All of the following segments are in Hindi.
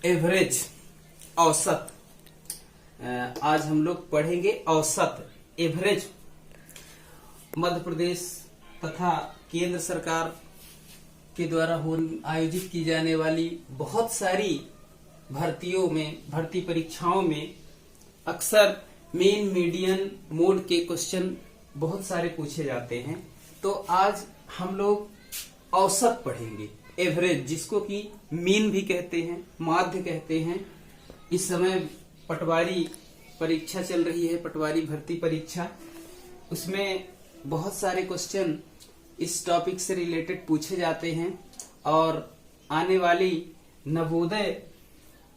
एवरेज, औसत। आज हम लोग पढ़ेंगे औसत, एवरेज। मध्य प्रदेश तथा केंद्र सरकार के द्वारा आयोजित की जाने वाली बहुत सारी भर्ती परीक्षाओं में अक्सर मेन मीडियन मोड के क्वेश्चन बहुत सारे पूछे जाते हैं। तो आज हम लोग औसत पढ़ेंगे, एवरेज, जिसको कि मीन भी कहते हैं, माध्य कहते हैं। इस समय पटवारी परीक्षा चल रही है, पटवारी भर्ती परीक्षा। उसमें बहुत सारे क्वेश्चन इस टॉपिक से रिलेटेड पूछे जाते हैं और आने वाली नवोदय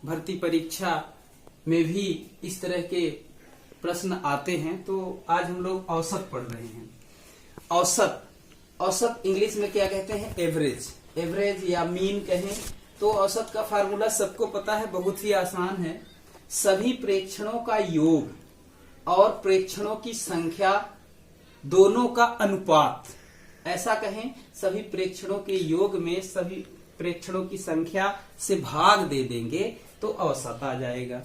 भर्ती परीक्षा में भी इस तरह के प्रश्न आते हैं। तो आज हम लोग औसत पढ़ रहे हैं। औसत इंग्लिश में क्या कहते हैं? एवरेज या मीन कहें तो औसत का फार्मूला सबको पता है, बहुत ही आसान है। सभी प्रेक्षणों का योग और प्रेक्षणों की संख्या दोनों का अनुपात, ऐसा कहें, सभी प्रेक्षणों के योग में सभी प्रेक्षणों की संख्या से भाग दे देंगे तो औसत आ जाएगा।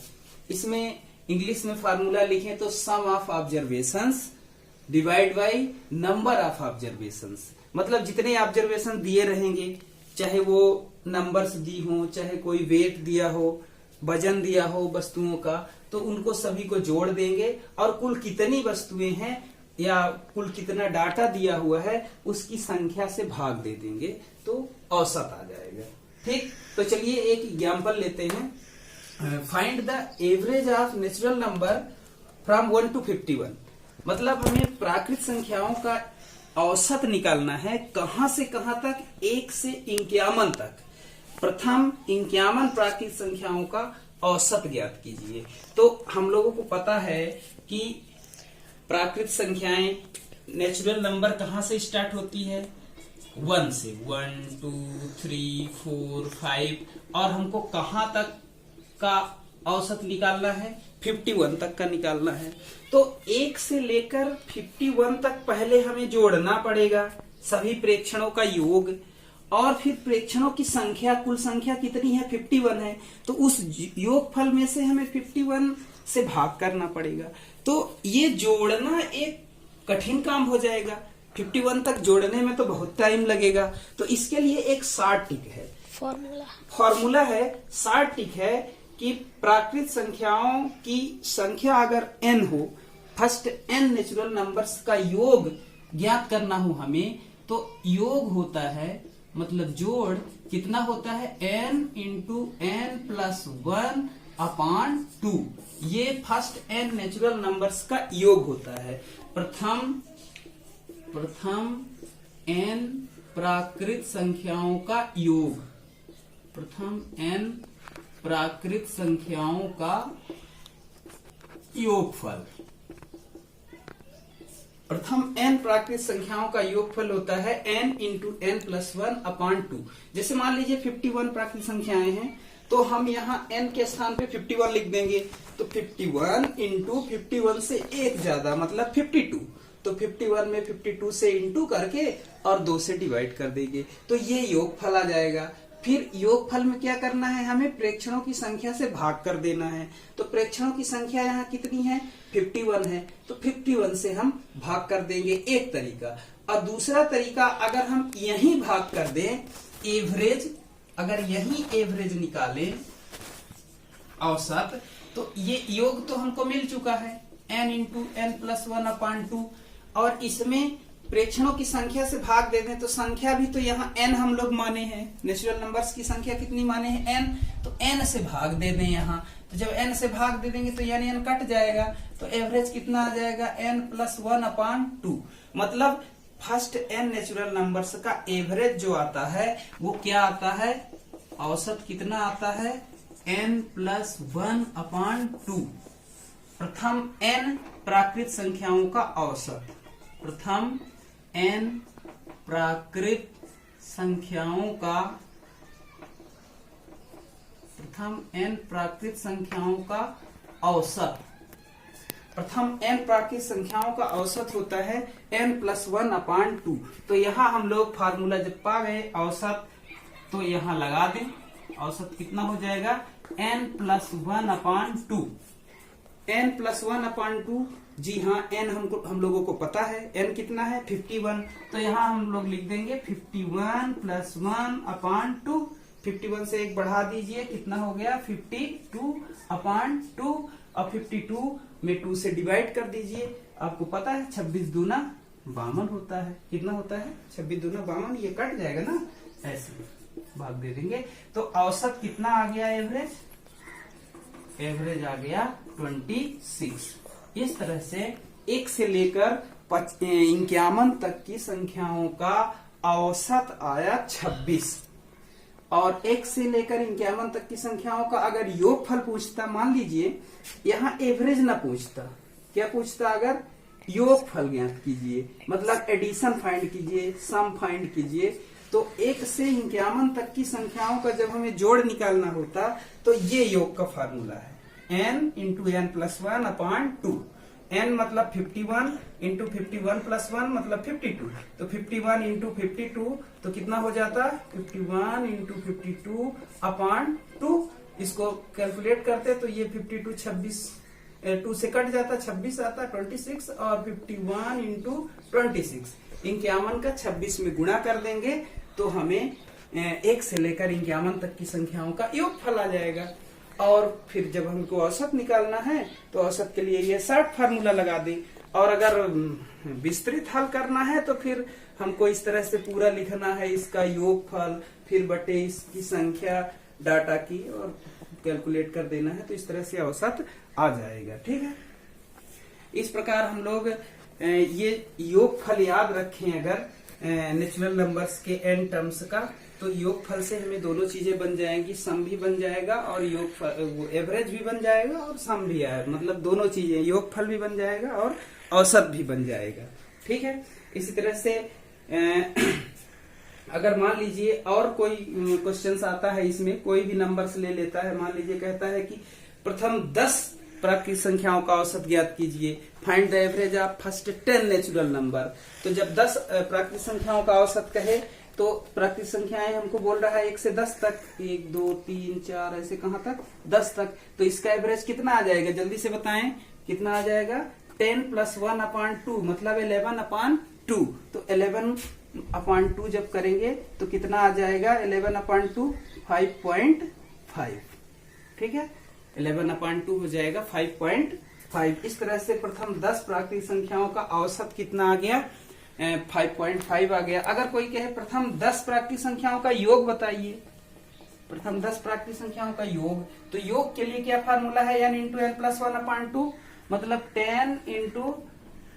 इसमें इंग्लिश में फार्मूला लिखें तो sum of observations divide by number of observations. मतलब जितने ऑब्जर्वेशन दिए रहेंगे, चाहे वो नंबर्स दी हो, चाहे कोई वेट दिया हो, वजन दिया हो वस्तुओं का, तो उनको सभी को जोड़ देंगे और कुल कितनी वस्तुएं हैं या कुल कितना डाटा दिया हुआ है उसकी संख्या से भाग दे देंगे तो औसत आ जाएगा। ठीक, तो चलिए एक एग्जाम्पल लेते हैं। Find the average of natural number from 1 to 51। मतलब हमें प्राकृत संख्याओं का औसत निकालना है, कहां से कहां तक? 1 से 51 तक। प्रथम 51 प्राकृत संख्याओं का औसत ज्ञात कीजिए। तो हम लोगों को पता है कि प्राकृत संख्याएं, नेचुरल नंबर कहां से स्टार्ट होती है? 1 से। 1 2 3 4 5 और हमको कहां तक का औसत निकालना है? 51 तक का निकालना है। तो 1 से लेकर 51 तक पहले हमें जोड़ना पड़ेगा सभी प्रेक्षणों का योग, और फिर प्रेक्षणों की संख्या, कुल संख्या कितनी है? 51 है। तो उस योगफल में से हमें 51 से भाग करना पड़ेगा। तो ये जोड़ना एक कठिन काम हो जाएगा। 51 तक जोड़ने में तो बहुत टाइम लगेगा। तो इसके लिए एक शॉर्ट ट्रिक है, फॉर्मूला है, शॉर्ट ट्रिक है कि प्राकृत संख्याओं की संख्या अगर n हो, फर्स्ट n नेचुरल नंबर्स का योग ज्ञात करना हो हमें, तो योग होता है, मतलब जोड़ कितना होता है? n into n plus 1 upon 2। ये फर्स्ट n नेचुरल नंबर्स का योग होता है। प्रथम n प्राकृत संख्याओं का योग, प्रथम n प्राकृत संख्याओं का योगफल। प्रथम n प्राकृत संख्याओं का योगफल होता है n into n plus 1 upon 2। जैसे मान लीजिए 51 प्राकृत संख्याएं हैं, तो हम यहाँ n के स्थान पे 51 लिख देंगे। तो 51 इंटू 51 से एक ज्यादा मतलब 52। तो 51 में 52 से इंटू करके और 2 से डिवाइड कर देंगे तो ये योगफल आ जाएगा। फिर योगफल में क्या करना है? हमें प्रेक्षणों की संख्या से भाग कर देना है। तो प्रेक्षणों की संख्या यहाँ कितनी है? 51 है। तो 51 से हम भाग कर देंगे, एक तरीका। और दूसरा तरीका, अगर हम यही भाग कर दें एवरेज, अगर यही एवरेज निकालें औसत, तो ये योग तो हमको मिल चुका है n into n plus 1 upon 2, और इसमें प्रेक्षणों की संख्या से भाग दे दें तो संख्या भी तो यहाँ n हम लोग माने हैं, नेचुरल नंबर्स की संख्या कितनी माने हैं? n। तो n से भाग दे दें यहाँ। तो जब n से भाग दे देंगे तो यानी n कट जाएगा, तो एवरेज कितना आ जाएगा? n plus 1 upon 2। मतलब फर्स्ट n नेचुरल नंबर्स का एवरेज जो आता है वो क्या आता है? औसत कितना आता है? n plus 1 upon 2। प्रथम n प्राकृत संख्याओं का औसत, प्रथम n प्राकृत संख्याओं का, प्रथम n प्राकृत संख्याओं का औसत, प्रथम n प्राकृत संख्याओं का औसत होता है n प्लस 1 अपॉन 2। तो यहाँ हम लोग फार्मूला जब पा गए औसत, तो यहाँ लगा दें औसत कितना हो जाएगा n+1/2। n+1/2, जी हाँ, n हम लोगों को पता है, n कितना है 51, तो यहाँ हम लोग लिख देंगे 51 + 1/2। 51 से एक बढ़ा दीजिए, कितना हो गया 52/2, और 52 में 2 से डिवाइड कर दीजिए। आपको पता है 26 दूना 52 होता है। कितना होता है 26 दूना 52, ये कट जाएगा ना, ऐसे भाग दे देंगे। तो औसत कितना आ गया, एवरेज आ गया 26। इस तरह से 1 से लेकर 51 तक की संख्याओं का औसत आया 26, और 1 से लेकर 51 तक की संख्याओं का अगर योगफल पूछता, मान लीजिए यहाँ एवरेज ना पूछता, क्या पूछता, अगर योगफल ज्ञात कीजिए, मतलब एडिशन फाइंड कीजिए, सम फाइंड कीजिए, तो 1 से 51 तक की संख्याओं का जब हमें जोड़ निकालना होता तो ये योग का फार्मूला है, n × n+1/2। n मतलब 51 × 51 + 1 मतलब 52, तो 51 × 52 तो कितना हो जाता, 51 × 52/2। इसको कैलकुलेट करते तो ये 52 26 2 से कट जाता, 26 आता, 26, और 51 × 26 51 का 26 में गुणा कर देंगे तो हमें 1 से लेकर 51 तक की संख्याओं का योगफल आ जाएगा। और फिर जब हमको औसत निकालना है तो औसत के लिए ये शॉर्ट फार्मूला लगा दें, और अगर विस्तृत हल करना है तो फिर हमको इस तरह से पूरा लिखना है, इसका योगफल फिर बटे इसकी संख्या डाटा की, और कैलकुलेट कर देना है, तो इस तरह से औसत आ जाएगा। ठीक है, इस प्रकार हम लोग ये योगफल याद रखें अगर नेचुरल नंबर्स के n टर्म्स का, तो योगफल से हमें दोनों चीजें बन जाएंगी, सम भी बन जाएगा और योगफल एवरेज भी बन जाएगा और सम भी आएगा, मतलब दोनों चीजें, योगफल भी बन जाएगा और औसत भी बन जाएगा। ठीक है, इसी तरह से अगर मान लीजिए और कोई क्वेश्चन आता है, इसमें कोई भी नंबर्स ले लेता है, मान लीजिए कहता है कि प्रथम 10 प्राकृतिक संख्याओं का औसत ज्ञात कीजिए, find the average of first 10 natural number. तो जब 10 प्राकृतिक संख्याओं का औसत कहे तो प्राकृतिक संख्याएं हमको बोल रहा है 1 से 10 तक, 1 2 3 4 ऐसे कहां तक, 10 तक, तो इसका एवरेज कितना आ जाएगा, जल्दी से बताएं कितना आ जाएगा, 10 + 1/2 मतलब 11/2। तो 11/2 जब करेंगे तो कितना आ जाएगा, 11/2 5.5। ठीक है, 11/2 हो जाएगा 5.5। इस तरह से प्रथम 10 प्राकृतिक संख्याओं का औसत कितना आ गया, 5.5 आ गया। अगर कोई कहे प्रथम 10 प्राकृतिक संख्याओं का योग बताइए, प्रथम 10 प्राकृतिक संख्याओं का योग, तो योग के लिए क्या फार्मूला है, n × n+1/2 मतलब 10 ×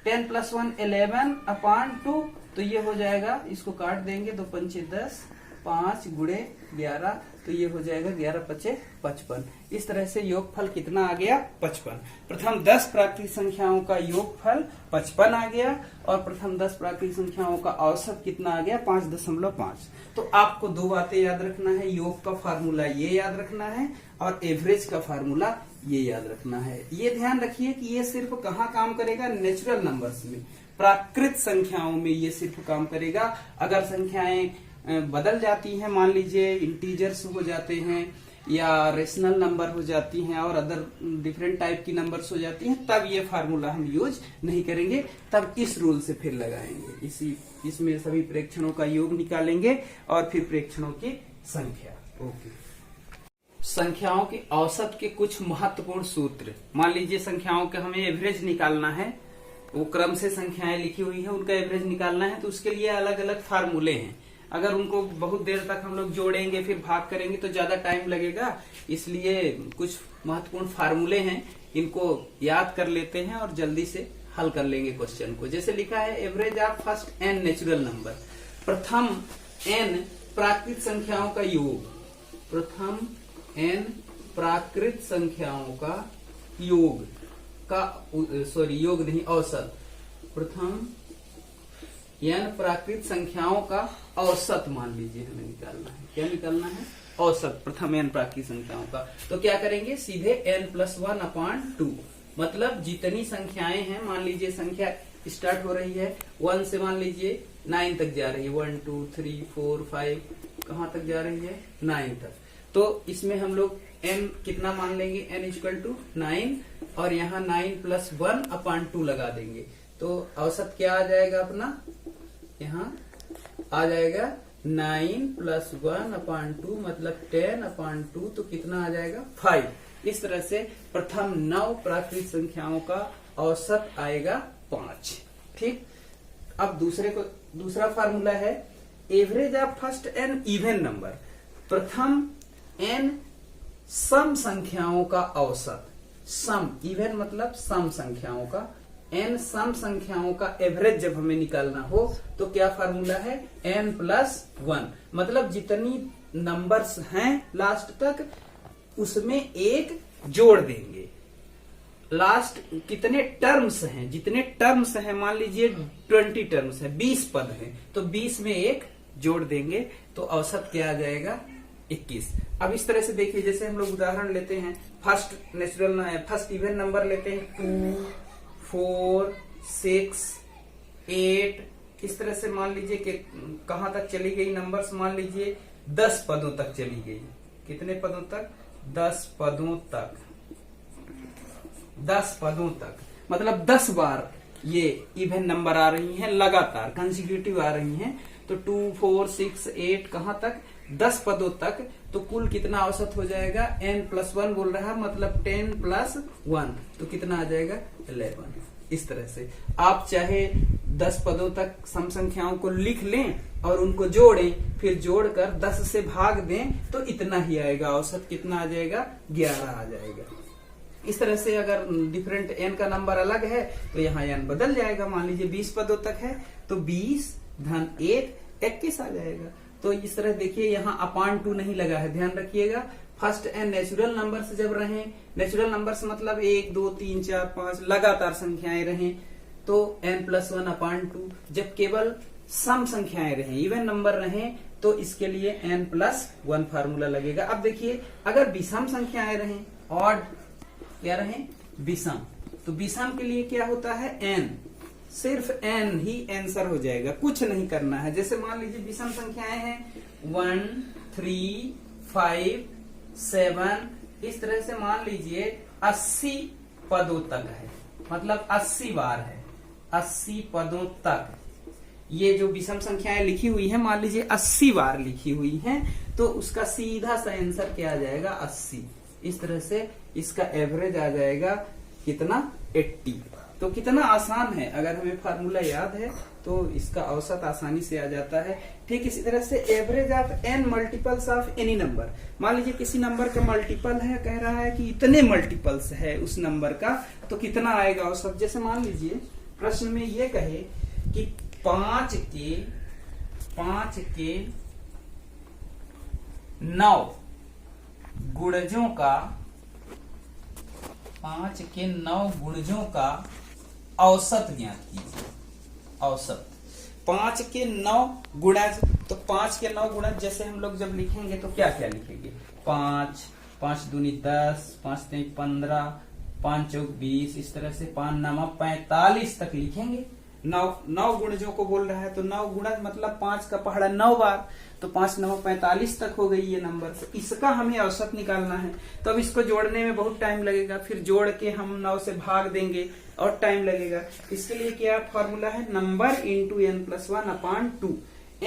10 + 1 11/2। तो ये हो जाएगा, इसको काट देंगे, 2 पंचे 10, 5 × 11, तो ये हो जाएगा 11 पचे 55। इस तरह से योगफल कितना आ गया, 55। प्रथम 10 प्राकृतिक संख्याओं का योगफल 55 आ गया, और प्रथम 10 प्राकृतिक संख्याओं का औसत कितना आ गया, 5.5। तो आपको दो बातें याद रखना है, योग का फार्मूला ये याद रखना है और एवरेज का फार्मूला ये याद रखना है। ये ध्यान रखिए कि ये सिर्फ कहाँ काम करेगा, नेचुरल नंबर्स में, प्राकृत संख्याओं में ये सिर्फ काम करेगा। अगर संख्याएं बदल जाती हैं, मान लीजिए इंटीजर्स हो जाते हैं या रेशनल नंबर हो जाती हैं और अदर डिफरेंट टाइप की नंबर्स हो जाती हैं, तब ये फार्मूला हम यूज नहीं करेंगे, तब इस रूल से फिर लगाएंगे। इसमें सभी प्रेक्षणों का योग निकालेंगे और फिर प्रेक्षणों की संख्या। ओके, संख्याओं के औसत के कुछ महत्वपूर्ण सूत्र। मान लीजिए संख्याओं का हमें एवरेज निकालना है, वो क्रम से संख्याएं लिखी हुई है, उनका एवरेज निकालना है, तो उसके लिए अलग अलग फार्मूले हैं। अगर उनको बहुत देर तक हम लोग जोड़ेंगे फिर भाग करेंगे तो ज्यादा टाइम लगेगा, इसलिए कुछ महत्वपूर्ण फार्मूले हैं, इनको याद कर लेते हैं और जल्दी से हल कर लेंगे क्वेश्चन को। जैसे लिखा है, average of first n natural number, प्रथम n प्राकृत संख्याओं का योग, प्रथम n प्राकृत संख्याओं का योग का, सॉरी योग नहीं, औसत, प्रथम n प्राकृत संख्याओं का औसत मान लीजिए हमें निकालना है। क्या निकालना है, औसत प्रथम n प्राकृत संख्याओं का। तो क्या करेंगे, सीधे n+1/2 मतलब जितनी संख्याएं हैं, मान लीजिए संख्या स्टार्ट हो रही है 1 से, मान लीजिए 9 तक जा रही है, 1 2 3 4 5, कहां तक जा रही है, 9 तक। तो इसमें हम लोग n कितना मान लेंगे, n इक्वल टू 9 और यहाँ 9 प्लस 1 अपॉन 2 लगा देंगे। तो औसत क्या आ जाएगा अपना, यहाँ आ जाएगा 9 प्लस 1 अपॉन 2 मतलब 10 अपॉन 2, तो कितना आ जाएगा 5। इस तरह से प्रथम 9 प्राकृत संख्याओं का औसत आएगा 5। ठीक, अब दूसरा फार्मूला है average of first N even number. प्रथम n सम संख्याओं का औसत, सम इवन मतलब सम संख्याओं का, n सम संख्याओं का एवरेज जब हमें निकालना हो तो क्या फार्मूला है, n प्लस 1, मतलब जितनी नंबर्स हैं लास्ट तक उसमें एक जोड़ देंगे। लास्ट कितने टर्म्स हैं, जितने टर्म्स हैं मान लीजिए 20 टर्म्स हैं, 20 पद हैं, तो 20 में एक जोड़ देंगे तो औसत क्या आ जाएगा 21। अब इस तरह से देखिए, जैसे हम लोग उदाहरण लेते हैं, फर्स्ट इवन नंबर लेते हैं 2, 4, 6, 8, इस तरह से मान लीजिए कि कहां तक चली गई नंबर्स, मान लीजिए 10 पदों तक चली गई। कितने पदों तक, 10 पदों तक, 10 पदों तक, मतलब 10 बार ये इवन नंबर आ रही हैं लगातार, कंसेक्यूटिव आ रही हैं। तो 2, 4, 6, 8 कहां तक, 10 पदों तक, तो कुल कितना औसत हो जाएगा, n प्लस 1 बोल रहा है, मतलब 10 प्लस 1, तो कितना आ जाएगा 11। इस तरह से आप चाहे 10 पदों तक सम संख्याओं को लिख लें और उनको जोड़ें, फिर जोड़कर 10 से भाग दें तो इतना ही आएगा, औसत कितना आ जाएगा 11 आ जाएगा। इस तरह से अगर डिफरेंट n का नंबर अलग है तो यहाँ n बदल जाएगा। मान लीजिए 20 पदों तक है तो 20 धन 1 21 आ जाएगा। तो इस तरह देखिए यहाँ अपॉन 2 नहीं लगा है, ध्यान रखिएगा। फर्स्ट एन नेचुरल नंबर से जब रहे, नेचुरल नंबर से मतलब 1, 2, 3, 4, 5 लगातार संख्याएं रहे तो n प्लस 1 अपॉन 2। जब केवल सम संख्याएं रहे, इवन नंबर रहे, तो इसके लिए n प्लस 1 फार्मूला लगेगा। अब देखिए अगर विषम संख्याएं रहे, ऑड क्या रहे, विषम, तो विषम के लिए क्या होता है n, सिर्फ n ही आंसर हो जाएगा, कुछ नहीं करना है। जैसे मान लीजिए विषम संख्याएं हैं 1, 3, 5, 7, इस तरह से मान लीजिए 80 पदों तक है, मतलब 80 बार है, 80 पदों तक ये जो विषम संख्याएं लिखी हुई हैं, मान लीजिए 80 बार लिखी हुई हैं, तो उसका सीधा सा आंसर क्या आ जाएगा 80। इस तरह से इसका एवरेज आ जाएगा कितना 80। तो कितना आसान है, अगर हमें फार्मूला याद है तो इसका औसत आसानी से आ जाता है। ठीक इसी तरह से average of n multiples of any number, मान लीजिए किसी नंबर का मल्टीपल है, कह रहा है कि इतने मल्टीपल्स है उस नंबर का, तो कितना आएगा औसत। जैसे मान लीजिए प्रश्न में ये कहे कि 5 के 9 गुणजों का, 5 के 9 गुणजों का औसत ज्ञात कीजिए। औसत 5 के 9 गुणज, तो 5 के 9 गुणज जैसे हम लोग जब लिखेंगे तो क्या क्या लिखेंगे, 5, 5 दूनी 10, 5 तीन 15, 5 चौक 20, इस तरह से 5 9 45 तक लिखेंगे। 9 गुणजों को बोल रहा है, तो 9 गुणज मतलब 5 का पहाड़ा 9 बार, तो 5 9 45 तक हो गई ये नंबर। तो इसका हमें औसत निकालना है, तो अब इसको जोड़ने में बहुत टाइम लगेगा, फिर जोड़ के हम 9 से भाग देंगे और टाइम लगेगा। इसके लिए क्या फॉर्मूला है, number into n plus 1 upon 2।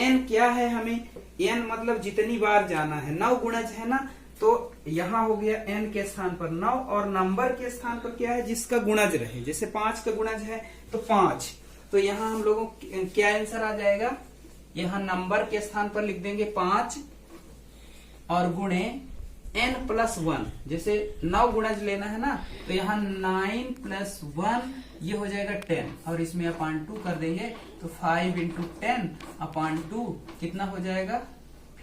n क्या है हमें, n मतलब जितनी बार जाना है, 9 गुणज है ना, तो यहाँ हो गया n के स्थान पर 9 और नंबर के स्थान पर क्या है जिसका गुणज रहे। जैसे 5 का गुणज है तो 5, तो यहाँ हम लोगों क्या आंसर आ जाएगा, यहाँ नंबर के स्थान पर लिख देंगे 5 और गुणे n प्लस 1। जैसे 9 गुणज लेना है ना, तो यहाँ 9 प्लस 1 ये हो जाएगा 10 और इसमें अपॉन 2 कर देंगे, तो 5 इंटू 10 अपॉन 2 कितना हो जाएगा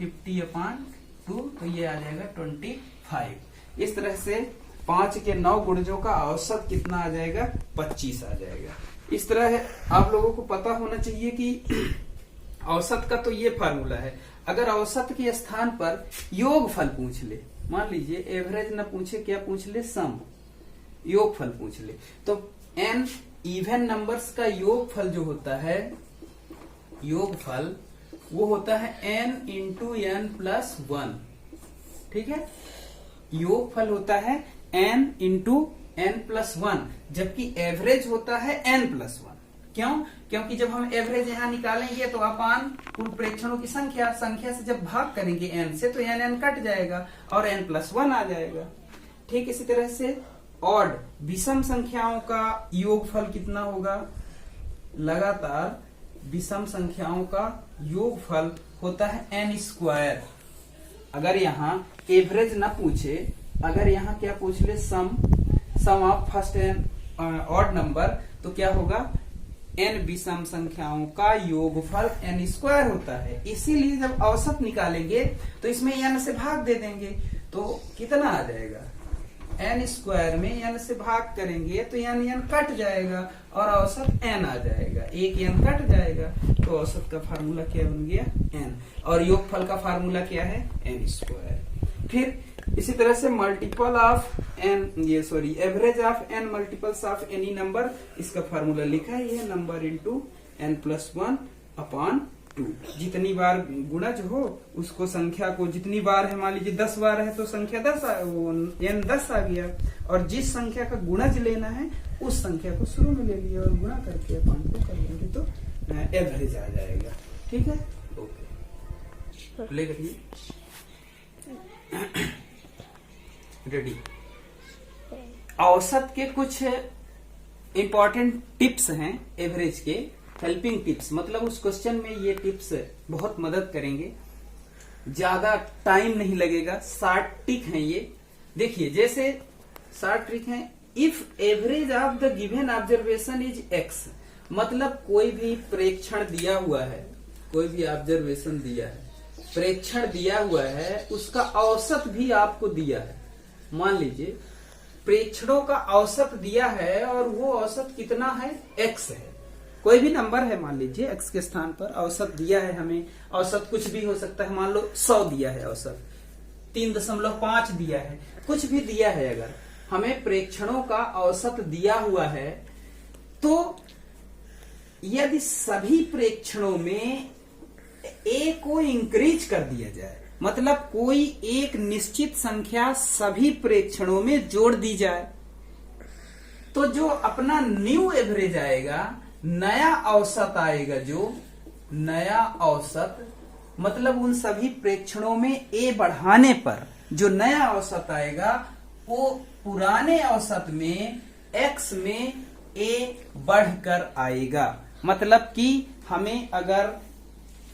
50 अपॉन 2, तो ये आ जाएगा 25। इस तरह से 5 के 9 गुणजों का औसत कितना आ जाएगा 25 आ जाएगा। इस तरह आप लोगों को पता होना चाहिए कि औसत का तो ये फार्मूला है। अगर औसत के स्थान पर योगफल पूछ ले, मान लीजिए एवरेज न पूछे, क्या पूछ ले, सम, योगफल पूछ ले, तो n इवन नंबर्स का योगफल जो होता है, योगफल वो होता है n इंटू n प्लस 1। ठीक है। योगफल होता है n इंटू n+1, जबकि एवरेज होता है n+1। क्यों? क्योंकि जब हम एवरेज यहाँ निकालेंगे तो अपान कुल प्रेक्षणों की संख्या से जब भाग करेंगे n से, तो n कट जाएगा और n+1 आ जाएगा। ठीक इसी तरह से ऑड विषम संख्याओं का योगफल कितना होगा? लगातार विषम संख्याओं का योगफल होता है n²। अगर यहाँ एवरेज ना पूछे, अगर यहाँ क्या पूछ ले, sum of first and odd number, तो क्या होगा? n विषम संख्याओं का योगफल n² होता है। इसीलिए जब औसत निकालेंगे तो इसमें n से भाग दे देंगे, तो कितना आ जाएगा? n² में n से भाग करेंगे तो n कट जाएगा और औसत n आ जाएगा, एक n कट जाएगा, तो औसत का फार्मूला क्या बन गया? n। और योगफल का फार्मूला क्या है? n²। फिर इसी तरह से multiple of average of n multiples of any number, इसका फार्मूला लिखा ही है, नंबर इंटू n+1 अपॉन 2। जितनी बार गुणज हो उसको संख्या को, जितनी बार है, मान लीजिए 10 बार है तो संख्या 10 n 10 आ गया, और जिस संख्या का गुणज लेना है उस संख्या को शुरू में ले लिया और गुणा करके अपॉन को कर लेंगे तो एवरेज आ जाएगा। ठीक है, ओके, प्ले करिए। रेडी। औसत के कुछ इंपॉर्टेंट टिप्स हैं एवरेज के, हेल्पिंग टिप्स, मतलब उस क्वेश्चन में ये टिप्स बहुत मदद करेंगे, ज्यादा टाइम नहीं लगेगा, शॉर्ट ट्रिक है ये। देखिए, जैसे शॉर्ट ट्रिक है, if average of the given observation is x, मतलब कोई भी प्रेक्षण दिया हुआ है, कोई भी ऑब्जर्वेशन दिया है, प्रेक्षण दिया हुआ है, उसका औसत भी आपको दिया है। मान लीजिए प्रेक्षणों का औसत दिया है और वो औसत कितना है? x है, कोई भी नंबर है, मान लीजिए x के स्थान पर औसत दिया है हमें, औसत कुछ भी हो सकता है, मान लो 100 दिया है, औसत 3.5 दिया है, कुछ भी दिया है, अगर हमें प्रेक्षणों का औसत दिया हुआ है, तो यदि सभी प्रेक्षणों में a को इंक्रीज कर दिया जाए, मतलब कोई एक निश्चित संख्या सभी प्रेक्षणों में जोड़ दी जाए, तो जो अपना न्यू एवरेज आएगा, नया औसत आएगा, जो नया औसत, मतलब उन सभी प्रेक्षणों में a बढ़ाने पर जो नया औसत आएगा, वो पुराने औसत में x में a बढ़कर आएगा। मतलब कि हमें अगर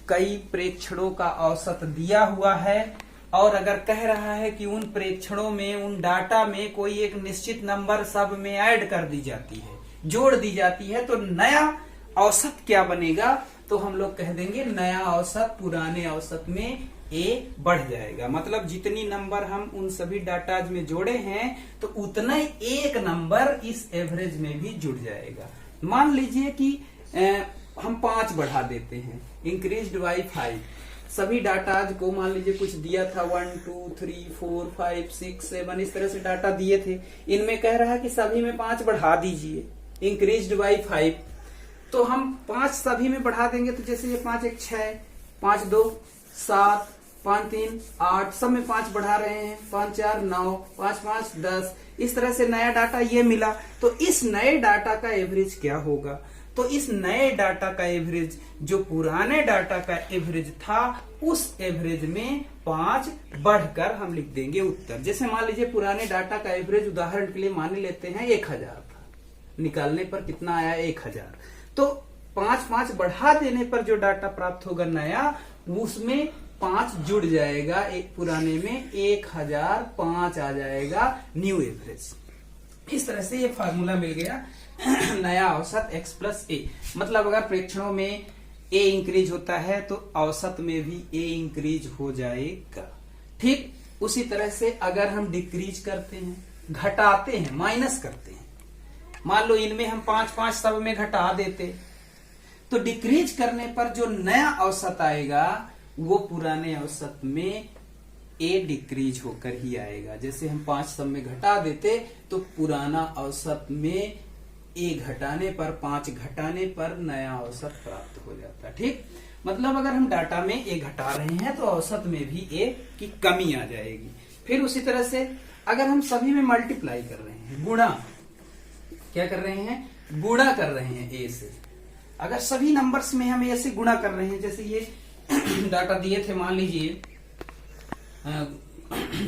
कई प्रेक्षणों का औसत दिया हुआ है और अगर कह रहा है कि उन प्रेक्षणों में, उन डाटा में कोई एक निश्चित नंबर सब में ऐड कर दी जाती है, जोड़ दी जाती है, तो नया औसत क्या बनेगा? तो हम लोग कह देंगे नया औसत पुराने औसत में a बढ़ जाएगा। मतलब जितनी नंबर हम उन सभी डाटाज में जोड़े हैं, तो उतना ही एक नंबर इस एवरेज में भी जुड़ जाएगा। मान लीजिए कि हम 5 बढ़ा देते हैं, इंक्रीज्ड बाई 5, सभी डाटाज को, मान लीजिए कुछ दिया था 1 2 3 4 5 6 7, इस तरह से डाटा दिए थे, इनमें कह रहा है कि सभी में 5 बढ़ा दीजिए, इंक्रीज्ड बाई 5, तो हम 5 सभी में बढ़ा देंगे, तो जैसे ये 5 1 6, 5 2 7, 5 3 8, सब में 5 बढ़ा रहे हैं, 5 4 9, 5 5 10, इस तरह से नया डाटा ये मिला। तो इस नए डाटा का एवरेज क्या होगा? तो इस नए डाटा का एवरेज जो पुराने डाटा का एवरेज था, उस एवरेज में 5 बढ़कर हम लिख देंगे उत्तर। जैसे मान लीजिए पुराने डाटा का एवरेज उदाहरण के लिए मान लेते हैं 1000 था, निकालने पर कितना आया? 1000। तो 5 बढ़ा देने पर जो डाटा प्राप्त होगा नया, उसमें 5 जुड़ जाएगा, एक पुराने में 1005 आ जाएगा न्यू एवरेज। इस तरह से ये फार्मूला मिल गया नया औसत x प्लस a। मतलब अगर प्रेक्षणों में a इंक्रीज होता है तो औसत में भी a इंक्रीज हो जाएगा। ठीक उसी तरह से अगर हम डिक्रीज करते हैं, घटाते हैं, माइनस करते हैं, मान लो इनमें हम 5 सब में घटा देते, तो डिक्रीज करने पर जो नया औसत आएगा वो पुराने औसत में a डिक्रीज होकर ही आएगा। जैसे हम 5 सब में घटा देते तो पुराना औसत में a घटाने पर, 5 घटाने पर नया औसत प्राप्त हो जाता। ठीक, मतलब अगर हम डाटा में a घटा रहे हैं तो औसत में भी a की कमी आ जाएगी। फिर उसी तरह से अगर हम सभी में मल्टीप्लाई कर रहे हैं, गुणा, क्या कर रहे हैं, गुणा कर रहे हैं ए से, अगर सभी नंबर्स में हम ए से गुणा कर रहे हैं, जैसे ये डाटा दिए थे, मान लीजिए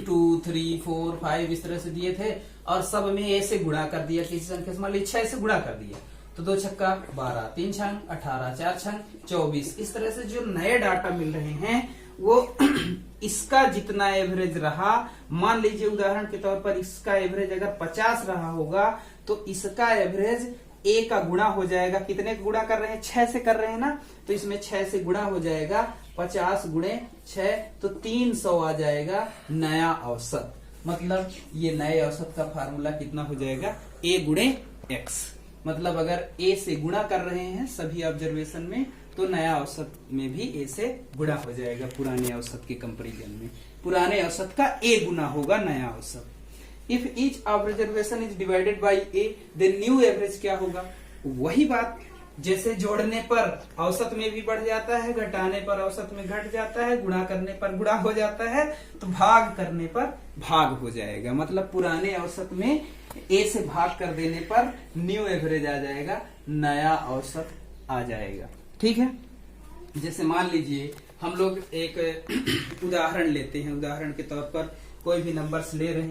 2, 3, 4, 5 इस तरह से दिए थे और सब में ए से गुणा कर दिया, किसी संख्या से मान लीजिए 6 से गुणा कर दिया, तो 2 छक्का 12, 3 छंग 18, 4 छंग 24। इस तरह से जो नए डाटा मिल रहे हैं वो इसका जितना एवरेज रहा, मान लीजिए उदाहरण के तौर पर इसका एवरेज अगर 50 रहा होगा तो इसका एवरेज ए का गुणा हो जाएगा। कितने का गुणा कर रहे हैं, 6 से कर रहे हैं ना, तो इसमें 6 से गुणा हो जाएगा, 50 गुणे 6 तो 300 आ जाएगा नया औसत। मतलब ये नए औसत का फार्मूला कितना हो जाएगा, ए गुणे एक्स। मतलब अगर ए से गुणा कर रहे हैं सभी ऑब्जर्वेशन में तो नया औसत में भी ए से गुणा हो जाएगा। पुराने औसत के कंपैरिजन में पुराने औसत का ए गुना होगा नया औसत। If each observation is divided by A then new average क्या होगा, वही बात जैसे जोड़ने पर औसत में भी बढ़ जाता है, घटाने पर औसत में घट जाता है, गुणा करने पर गुणा हो जाता है, तो भाग करने पर भाग हो जाएगा। मतलब पुराने औसत में ए से भाग कर देने पर न्यू एवरेज आ जाएगा, नया औसत आ जाएगा। ठीक है, जैसे मान लीजिए हम लोग एक उदाहरण लेते हैं, उदाहरण के तौर पर कोई भी नंबर्स ले रहे हैं।